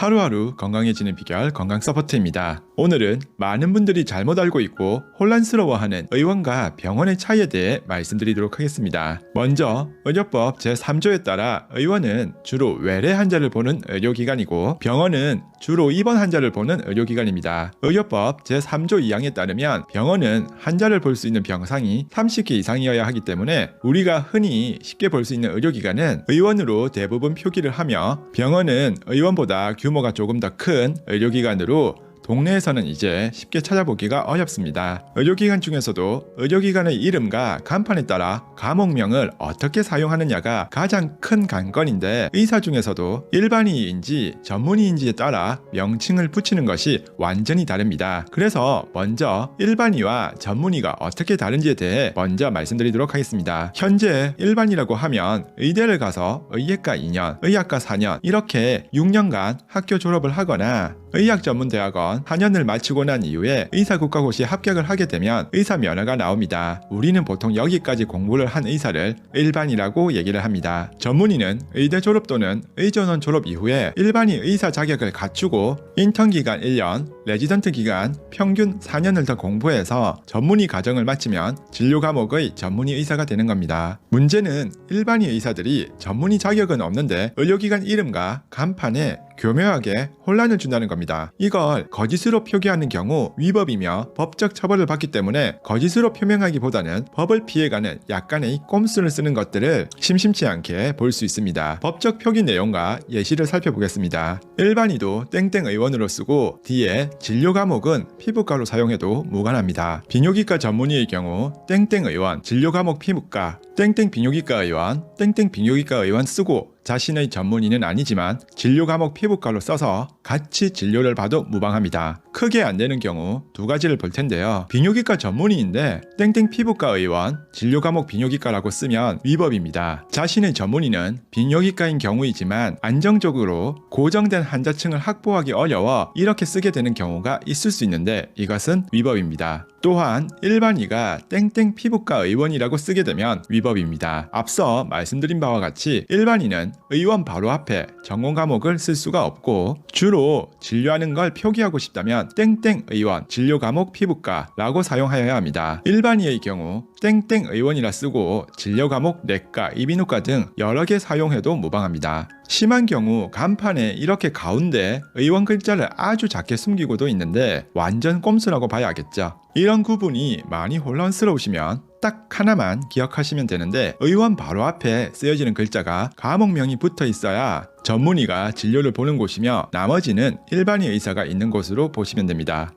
하루하루 건강해지는 비결 건강 서포트입니다. 오늘은 많은 분들이 잘못 알고 있고 혼란스러워하는 의원과 병원의 차이에 대해 말씀드리도록 하겠습니다. 먼저 의료법 제3조에 따라 의원은 주로 외래 환자를 보는 의료기관이고 병원은 주로 입원 환자를 보는 의료기관입니다. 의료법 제3조 2항에 따르면 병원은 환자를 볼 수 있는 병상이 30개 이상이어야 하기 때문에 우리가 흔히 쉽게 볼 수 있는 의료기관은 의원으로 대부분 표기를 하며 병원은 의원보다 규모가 조금 더 큰 의료기관으로 동네에서는 이제 쉽게 찾아보기가 어렵습니다. 의료기관 중에서도 의료기관의 이름과 간판에 따라 과목명을 어떻게 사용하느냐가 가장 큰 관건인데 의사 중에서도 일반의인지 전문의인지에 따라 명칭을 붙이는 것이 완전히 다릅니다. 그래서 먼저 일반의와 전문의가 어떻게 다른지에 대해 먼저 말씀드리도록 하겠습니다. 현재 일반이라고 하면 의대를 가서 의예과 2년, 의학과 4년 이렇게 6년간 학교 졸업을 하거나 의학전문대학원 4년을 마치고 난 이후에 의사국가고시에 합격을 하게 되면 의사 면허가 나옵니다. 우리는 보통 여기까지 공부를 한 의사를 일반이라고 얘기를 합니다. 전문의는 의대 졸업 또는 의전원 졸업 이후에 일반의 의사 자격을 갖추고 인턴 기간 1년, 레지던트 기간 평균 4년을 더 공부해서 전문의 과정을 마치면 진료 과목의 전문의 의사가 되는 겁니다. 문제는 일반의 의사들이 전문의 자격은 없는데 의료기관 이름과 간판에 교묘하게 혼란을 준다는 겁니다. 이걸 거짓으로 표기하는 경우 위법이며 법적 처벌을 받기 때문에 거짓으로 표명하기보다는 법을 피해가는 약간의 꼼수를 쓰는 것들을 심심치 않게 볼 수 있습니다. 법적 표기 내용과 예시를 살펴보겠습니다. 일반의도 땡땡 의원으로 쓰고 뒤에 진료 과목은 피부과로 사용해도 무관합니다. 비뇨기과 전문의의 경우 땡땡 의원, 진료 과목 피부과, 땡땡 비뇨기과 의원, 땡땡 비뇨기과 의원 쓰고 자신의 전문의는 아니지만 진료 과목 피부과로 써서 같이 진료를 봐도 무방합니다. 크게 안 되는 경우 두 가지를 볼 텐데요. 비뇨기과 전문의인데 땡땡 피부과 의원, 진료 과목 비뇨기과라고 쓰면 위법입니다. 자신의 전문의는 비뇨기과인 경우이지만 안정적으로 고정된 환자층을 확보하기 어려워 이렇게 쓰게 되는 경우가 있을 수 있는데 이것은 위법입니다. 또한 일반의가 땡땡 피부과 의원이라고 쓰게 되면 위법입니다. 앞서 말씀드린 바와 같이 일반의는 의원 바로 앞에 전공 과목을 쓸 수가 없고 주로 진료하는 걸 표기하고 싶다면 땡땡 의원, 진료 과목 피부과라고 사용하여야 합니다. 일반의의 경우 땡땡 의원이라 쓰고 진료 과목 내과, 이비인후과 등 여러 개 사용해도 무방합니다. 심한 경우 간판에 이렇게 가운데 의원 글자를 아주 작게 숨기고도 있는데 완전 꼼수라고 봐야겠죠. 이런 구분이 많이 혼란스러우시면 딱 하나만 기억하시면 되는데 의원 바로 앞에 쓰여지는 글자가 과목명이 붙어 있어야 전문의가 진료를 보는 곳이며 나머지는 일반의 의사가 있는 곳으로 보시면 됩니다.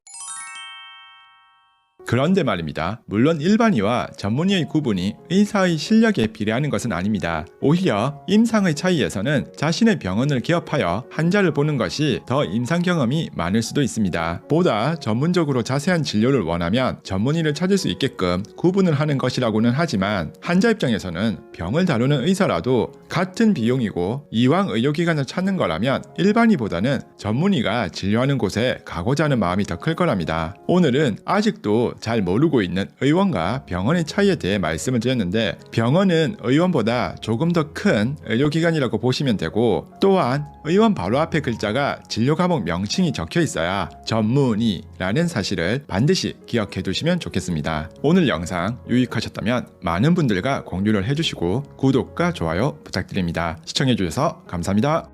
그런데 말입니다. 물론 일반의와 전문의의 구분이 의사의 실력에 비례하는 것은 아닙니다. 오히려 임상의 차이에서는 자신의 병원을 개업하여 환자를 보는 것이 더 임상 경험이 많을 수도 있습니다. 보다 전문적으로 자세한 진료를 원하면 전문의를 찾을 수 있게끔 구분을 하는 것이라고는 하지만 환자 입장에서는 병을 다루는 의사라도 같은 비용이고 이왕 의료기관을 찾는 거라면 일반의보다는 전문의가 진료하는 곳에 가고자 하는 마음이 더 클 거랍니다. 오늘은 아직도 잘 모르고 있는 의원과 병원의 차이에 대해 말씀을 드렸는데 병원은 의원보다 조금 더 큰 의료기관이라고 보시면 되고 또한 의원 바로 앞에 글자가 진료 과목 명칭이 적혀 있어야 전문의라는 사실을 반드시 기억해 두시면 좋겠습니다. 오늘 영상 유익하셨다면 많은 분들과 공유를 해주시고 구독과 좋아요 부탁드립니다. 시청해 주셔서 감사합니다.